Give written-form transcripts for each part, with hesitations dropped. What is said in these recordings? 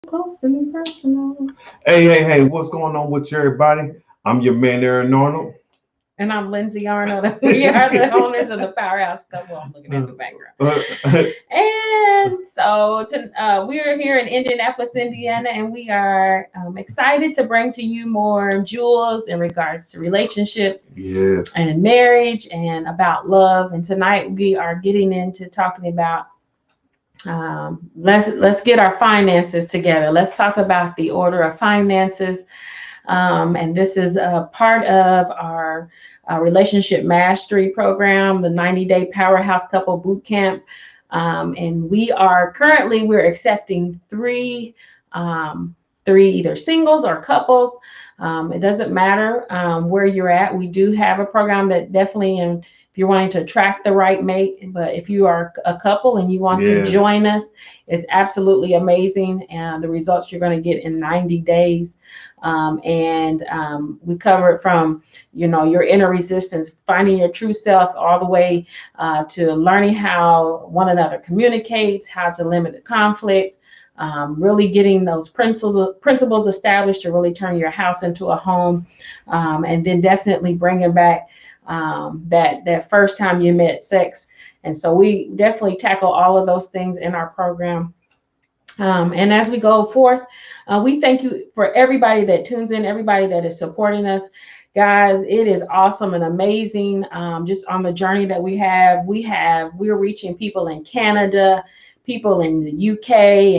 Close and personal. Hey, what's going on with you, everybody? I'm your man, Aaron Arnold. And I'm Lindsay Arnold. We are the owners of the Powerhouse Couple. I'm looking at the background. And so we are here in Indianapolis, Indiana, and we are excited to bring to you more jewels in regards to relationships Yes. and marriage and about love. And tonight we are getting into talking about let's get our finances together. Let's talk about the order of finances. And this is a part of our relationship mastery program, the 90-day Powerhouse Couple Boot Camp. And we're accepting three either singles or couples. It doesn't matter where you're at. We do have a program that definitely, and if you're wanting to attract the right mate, but if you are a couple and you want to join us, it's absolutely amazing. And the results you're going to get in 90 days. We cover it from, your inner resistance, finding your true self, all the way to learning how one another communicates, how to limit the conflict, really getting those principles established to really turn your house into a home, and then definitely bringing back that first time you met sex. And so we definitely tackle all of those things in our program. And as we go forth, we thank you for everybody that tunes in, everybody that is supporting us. Guys, it is awesome and amazing. Just on the journey that we're reaching people in Canada, people in the UK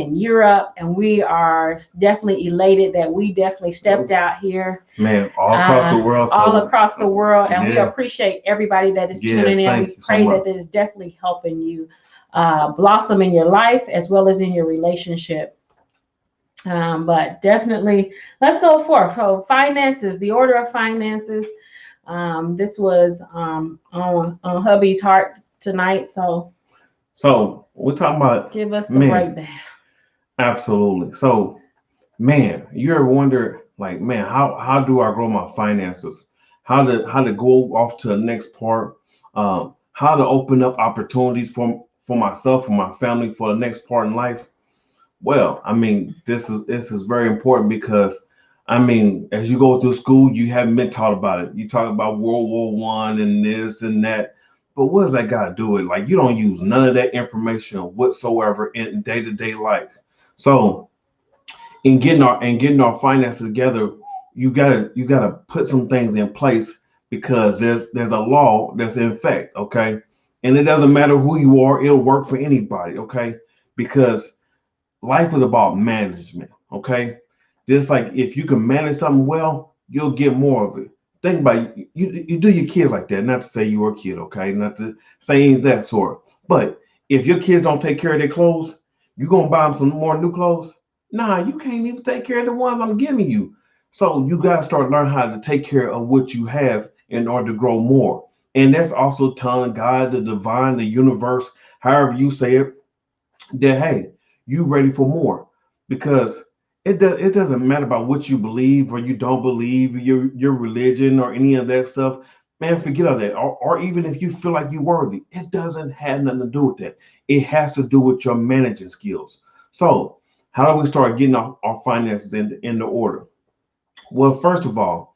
and Europe, and we are definitely elated that we definitely stepped out here. Man, all across the world. All across the world. And we appreciate everybody that is tuning in. We pray that it is definitely helping you blossom in your life as well as in your relationship. But definitely, let's go forth. So finances, the order of finances. This was on hubby's heart tonight. So we're talking about, give us the breakdown. Absolutely. So, man, you ever wonder, like, man, how do I grow my finances? How to go off to the next part? How to open up opportunities for myself, for my family, for the next part in life? Well, I mean, this is very important because, I mean, as you go through school, you haven't been taught about it. You talk about World War One and this and that, but what does that got to do with it? Like, you don't use none of that information whatsoever in day-to-day life. So, in getting our finances together, you gotta put some things in place because there's a law that's in effect, okay? And it doesn't matter who you are, it'll work for anybody, okay? Because life is about management, okay? Just like if you can manage something well, you'll get more of it. Think about it. You do your kids like that. Not to say you were a kid, okay? Not to say any of that sort. But if your kids don't take care of their clothes, you gonna buy them some more new clothes? Nah, you can't even take care of the ones I'm giving you. So you gotta start learning how to take care of what you have in order to grow more. And that's also telling God, the divine, the universe, however you say it, that hey, you ready for more because it doesn't matter about what you believe or you don't believe your religion or any of that stuff. Man, forget all that. Or even if you feel like you're worthy, it doesn't have nothing to do with that. It has to do with your managing skills. So how do we start getting our finances in the order? Well, first of all,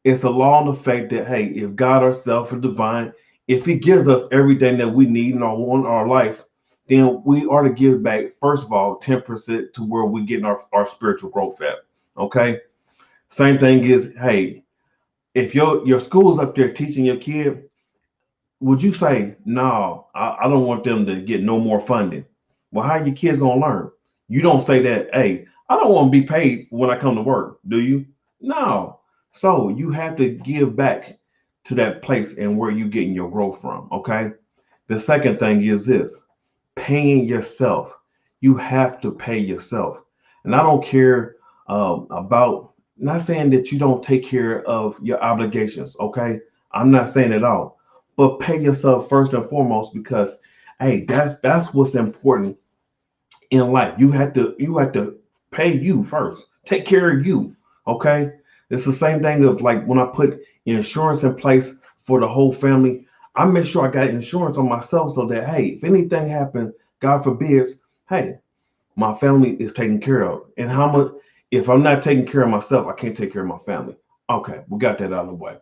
it's a law and effect that hey, if God ourselves or divine, if He gives us everything that we need in our life, then we are to give back first of all 10% to where we get our spiritual growth at. Okay. Same thing is, hey, if your school's up there teaching your kid, would you say, no, I don't want them to get no more funding? Well, how are your kids gonna learn? You don't say that, hey, I don't want to be paid when I come to work, do you? No. So you have to give back to that place and where you getting your growth from. Okay. The second thing is this: paying yourself. You have to pay yourself. And I don't care about, not saying that you don't take care of your obligations, okay? I'm not saying at all. But pay yourself first and foremost because hey, that's what's important in life. You have to pay you first. Take care of you. Okay? It's the same thing of like when I put insurance in place for the whole family, I make sure I got insurance on myself so that hey, if anything happens, God forbids, hey, my family is taken care of. And how much, if I'm not taking care of myself, I can't take care of my family. Okay, we got that out of the way.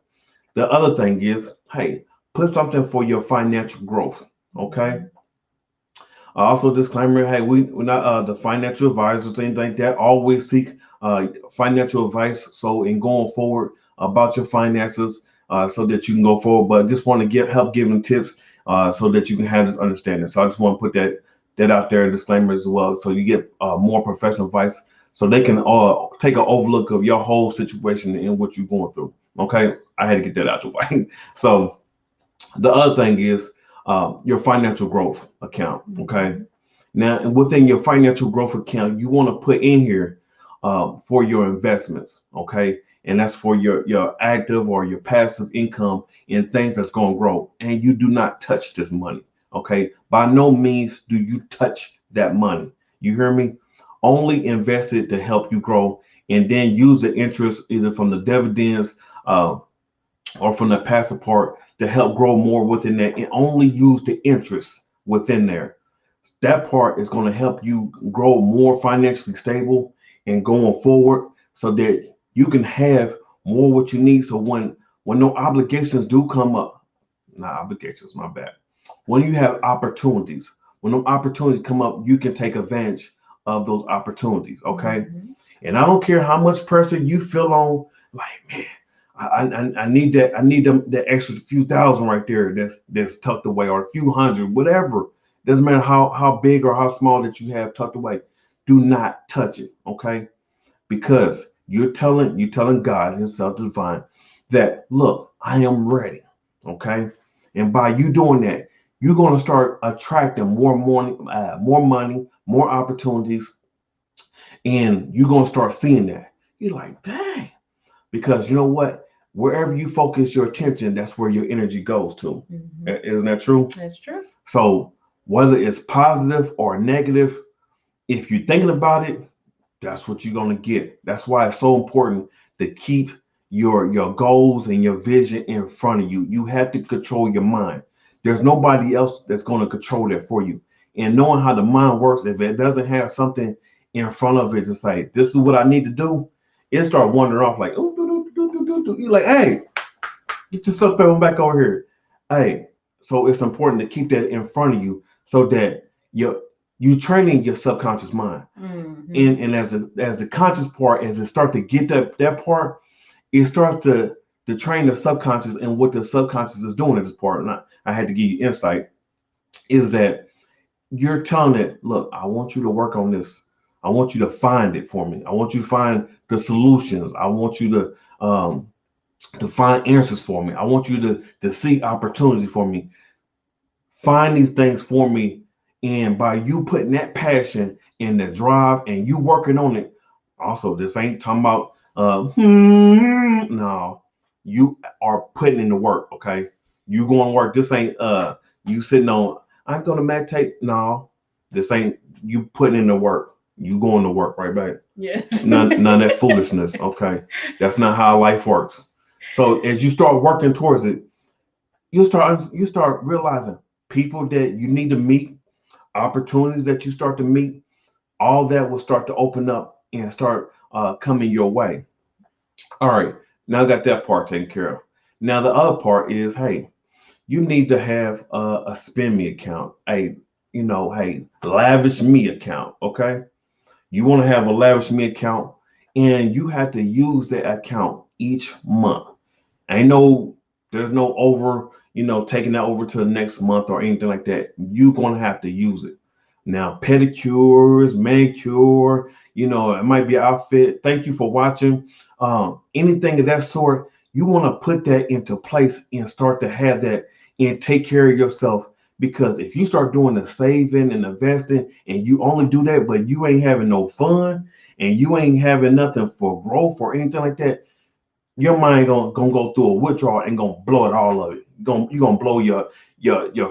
The other thing is, hey, put something for your financial growth. Okay. Also, disclaimer: hey, we're not the financial advisors, anything like that. Always seek financial advice. So, in going forward about your finances, so that you can go forward. But just want to get help giving tips, so that you can have this understanding. So, I just want to put that out there, disclaimer as well, so you get more professional advice, so they can take an overlook of your whole situation and what you're going through. Okay, I had to get that out the way. So the other thing is your financial growth account. Okay. Now, within your financial growth account, you want to put in here for your investments. Okay. And that's for your active or your passive income in things that's going to grow. And you do not touch this money. Okay. By no means do you touch that money. You hear me? Only invest it to help you grow, and then use the interest either from the dividends or from the passive part to help grow more within that, and only use the interest within there. That part is going to help you grow more financially stable and going forward, so that you can have more what you need. So when no obligations do come up, not obligations, my bad. When you have opportunities, when no opportunities come up, you can take advantage of those opportunities. Okay. And I don't care how much pressure you feel on, like, man, I need that. I need that extra few thousand right there that's tucked away, or a few hundred, whatever. Doesn't matter how big or how small that you have tucked away. Do not touch it, okay? Because you're telling God Himself, the divine, that look, I am ready, okay? And by you doing that, you're going to start attracting more money, more opportunities, and you're going to start seeing that. You're like, dang. Because you know what? Wherever you focus your attention, that's where your energy goes to. Isn't that true? That's true. So whether it's positive or negative, if you're thinking about it, that's what you're going to get. That's why it's so important to keep your goals and your vision in front of you. You have to control your mind. There's nobody else that's going to control that for you. And knowing how the mind works, if it doesn't have something in front of it to say, this is what I need to do, it start wandering off like, oh, you're like, hey, get yourself back over here. Hey, so it's important to keep that in front of you, so that you training your subconscious mind. And as the conscious part, as it start to get that part, it starts to train the subconscious, and what the subconscious is doing at this part. And I had to give you insight, is that you're telling it, look, I want you to work on this. I want you to find it for me. I want you to find the solutions. I want you to find answers for me. I want you to see opportunity for me. Find these things for me. And by you putting that passion and the drive and you working on it, also, this ain't talking about no, you are putting in the work. Okay, you going to work. This ain't you sitting on, I'm gonna meditate. No, this ain't you putting in the work. You going to work, right back. Yes. None of that foolishness. Okay, that's not how life works. So as you start working towards it, you start realizing people that you need to meet, opportunities that you start to meet, all that will start to open up and start coming your way. All right, now I got that part taken care of. Now the other part is, hey, you need to have a spend me account, hey, lavish me account. Okay, you want to have a lavish me account, and you have to use that account each month. Ain't no, there's no over, taking that over to the next month or anything like that. You're gonna have to use it. Now, pedicures, manicure, it might be outfit. Thank you for watching. Anything of that sort, you want to put that into place and start to have that and take care of yourself. Because if you start doing the saving and investing, and you only do that, but you ain't having no fun, and you ain't having nothing for growth or anything like that, your mind gonna go through a withdrawal and gonna blow it all of it. You're gonna blow your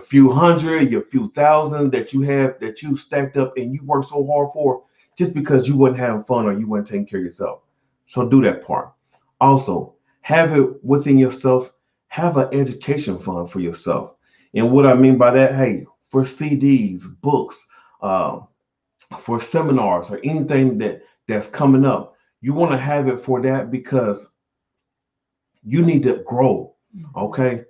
few hundred, your few thousand that you have, that you stacked up and you worked so hard for, just because you wasn't having fun or you weren't taking care of yourself. So do that part. Also, have it within yourself. Have an education fund for yourself. And what I mean by that, hey, for CDs, books, uh, for seminars or anything that's coming up. You want to have it for that because you need to grow. Okay.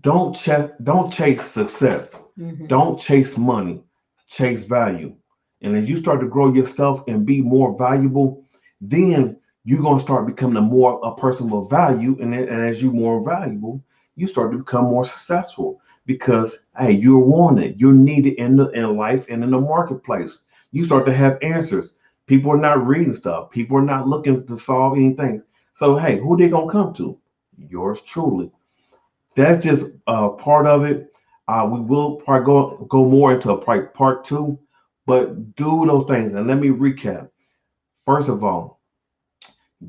Don't chase success. Don't chase money. Chase value. And as you start to grow yourself and be more valuable, then you're gonna start becoming a person of value. And as you're more valuable, you start to become more successful because hey, you're wanted, you're needed in life and in the marketplace. You start to have answers. People are not reading stuff. People are not looking to solve anything. So hey, who they gonna come to? Yours truly. That's just part of it. We will probably go more into part two, but do those things. And let me recap. First of all,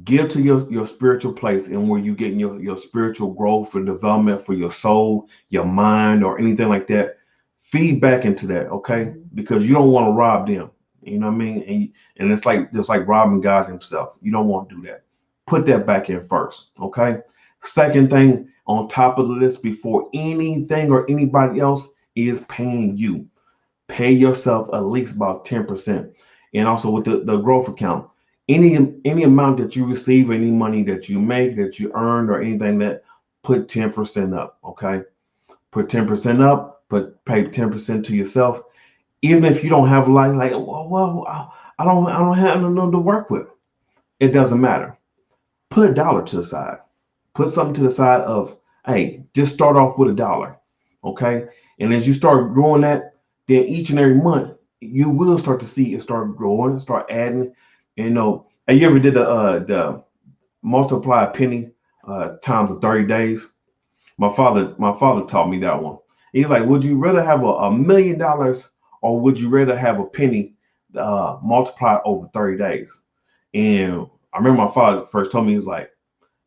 give to your spiritual place and where you getting your spiritual growth and development for your soul, your mind, or anything like that. Feed back into that, okay? Because you don't want to rob them. You know what I mean? And it's like just like robbing God himself. You don't want to do that. Put that back in first, okay? Second thing on top of the list before anything or anybody else is paying you. Pay yourself at least about 10%. And also with the growth account, any amount that you receive, any money that you make, that you earn, or anything that put 10% up. Okay. Put 10% up, pay 10% to yourself. Even if you don't have a lot, like, well, I don't have nothing to work with. It doesn't matter. Put $1 to the side. Put something to the side of, hey, just start off with $1. Okay. And as you start growing that, then each and every month you will start to see it start growing, start adding. And you ever did the multiply a penny times the 30 days? My father taught me that one. He's like, would you rather have $1 million or would you rather have a penny multiplied over 30 days? And I remember my father first told me, he's like,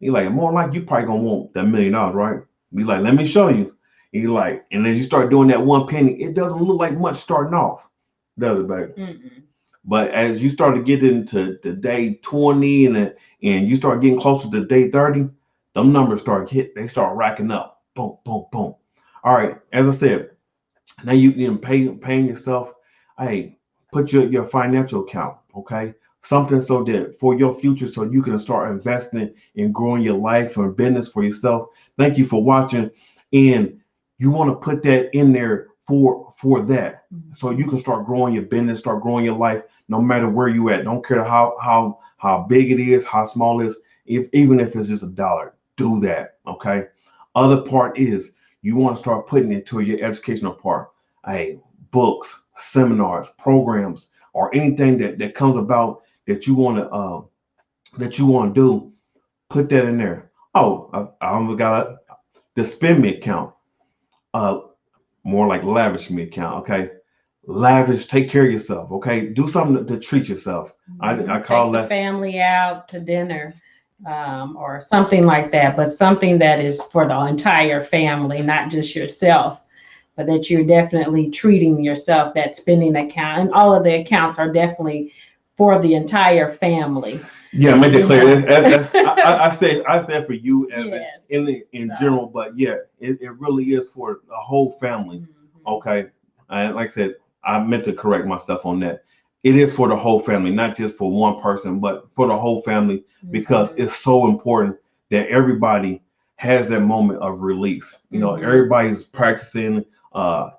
more like you probably gonna want that $1 million, right? Be like, let me show you. He's like, and as you start doing that one penny, it doesn't look like much starting off, does it, baby? But as you start to get into the day 20 and you start getting closer to day 30, them numbers they start racking up. Boom, boom, boom. All right, as I said, now you can paying yourself. Hey, put your financial account, okay? Something so that for your future, so you can start investing in growing your life and business for yourself. Thank you for watching. And you want to put that in there for that. So you can start growing your business, start growing your life, no matter where you at. Don't care how big it is, how small it is, even if it's just $1, do that. Okay. Other part is you want to start putting into your educational part. Hey, books, seminars, programs, or anything that comes about that you want to do, put that in there. Oh, I almost got the spend me account. More like lavish me account. Okay. Lavish, take care of yourself. Okay. Do something to treat yourself. I call Take the family out to dinner, or something like that, but something that is for the entire family, not just yourself, but that you're definitely treating yourself. That spending account and all of the accounts are definitely for the entire family. Yeah, make it clear. I say for you as Yes. in general, but yeah, it really is for the whole family. Okay. And like I said, I meant to correct myself on that. It is for the whole family, not just for one person, but for the whole family, because it's so important that everybody has that moment of release. Everybody's practicing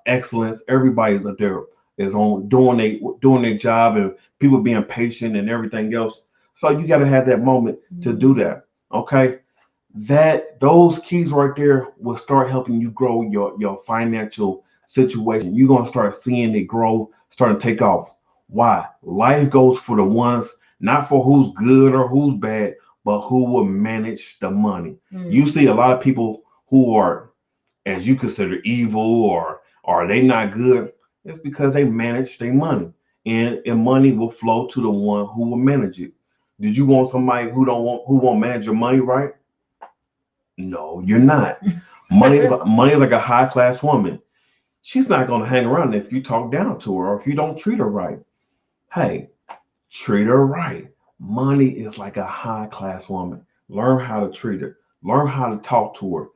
excellence. Everybody's up there is on doing their job, and people being patient and everything else. So you got to have that moment to do that. Okay. Those keys right there will start helping you grow your financial situation. You're gonna start seeing it grow, starting to take off. Why? Life goes for the ones, not for who's good or who's bad, but who will manage the money. You see a lot of people who are, as you consider, evil or are they not good? It's because they manage their money, and money will flow to the one who will manage it. Did you want somebody who won't manage your money right? No, you're not. Money is like a high class woman. She's not going to hang around if you talk down to her or if you don't treat her right. Hey, treat her right. Money is like a high class woman. Learn how to treat her. Learn how to talk to her.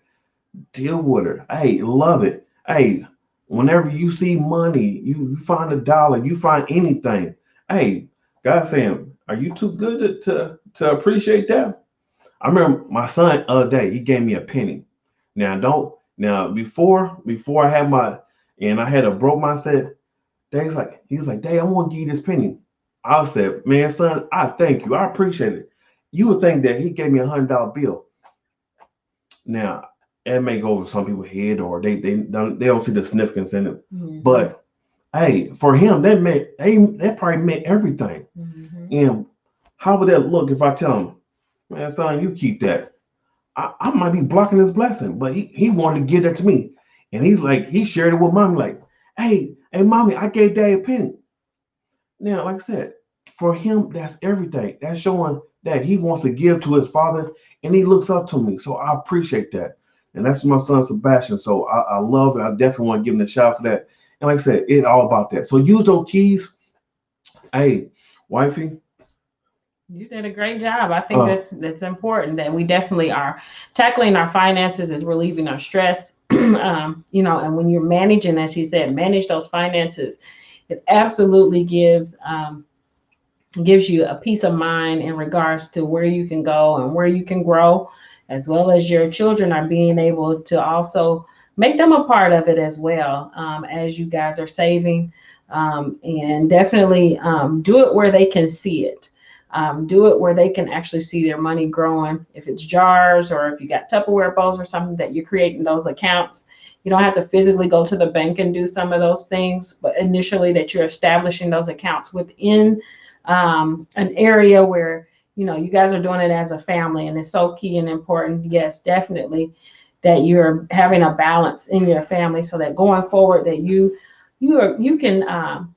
Deal with her. Hey, love it. Hey, Whenever you see money, you find a dollar, you find anything. Hey, God's saying, are you too good to appreciate that? I remember my son other day, he gave me a penny. Now don't now before I had my and I had a broke mindset, he's like, Dad, I want to give you this penny. I said, man, son, I thank you. I appreciate it. You would think that he gave me $100 bill. Now, it may go over some people's head or they don't see the significance in it. Mm-hmm. But hey, for him, that probably meant everything. Mm-hmm. And how would that look if I tell him, man, son, you keep that? I might be blocking his blessing, but he wanted to give that to me. And he shared it with mommy, like, hey, mommy, I gave Daddy a penny. Now, like I said, for him, that's everything. That's showing that he wants to give to his father and he looks up to me. So I appreciate that. And that's my son Sebastian. So I love it. I definitely want to give him a shout for that. And like I said, it's all about that. So use those keys. Hey, wifey. You did a great job. I think that's important, that we definitely are tackling our finances, is relieving our stress. And when you're managing, as you said, manage those finances, it absolutely gives you a peace of mind in regards to where you can go and where you can grow, as well as your children are being able to also make them a part of it as well, as you guys are saving, and definitely do it where they can see it. Do it where they can actually see their money growing. If it's jars or if you got Tupperware bowls or something that you're creating those accounts, you don't have to physically go to the bank and do some of those things, but initially that you're establishing those accounts within an area where you guys are doing it as a family, and it's so key and important. Yes, definitely, that you're having a balance in your family, so that going forward that you can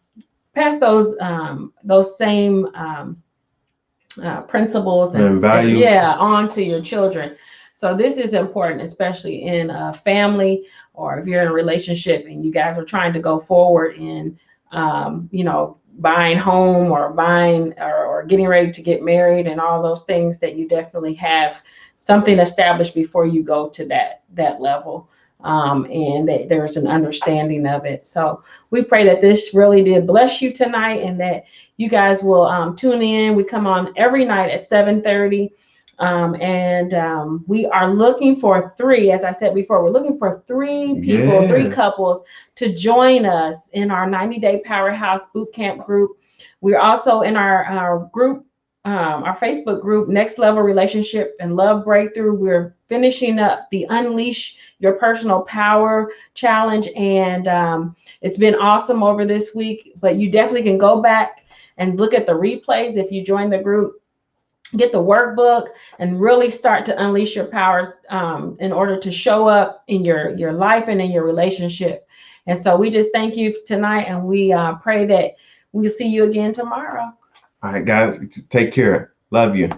pass those same principles and values, on to your children. So this is important, especially in a family, or if you're in a relationship and you guys are trying to go forward in buying home or buying or getting ready to get married and all those things, that you definitely have something established before you go to that level, and that there's an understanding of it. So we pray that this really did bless you tonight, and that you guys will tune in. We come on every night at 7:30. We are looking for three, as I said before, we're looking for three people, three couples to join us in our 90-day Powerhouse Bootcamp group. We're also in our group, our Facebook group, Next Level Relationship and Love Breakthrough. We're finishing up the Unleash Your Personal Power Challenge, and it's been awesome over this week, but you definitely can go back and look at the replays if you join the group. Get the workbook and really start to unleash your power in order to show up in your life and in your relationship. And so we just thank you tonight, and we pray that we'll see you again tomorrow. All right, guys, take care. Love you.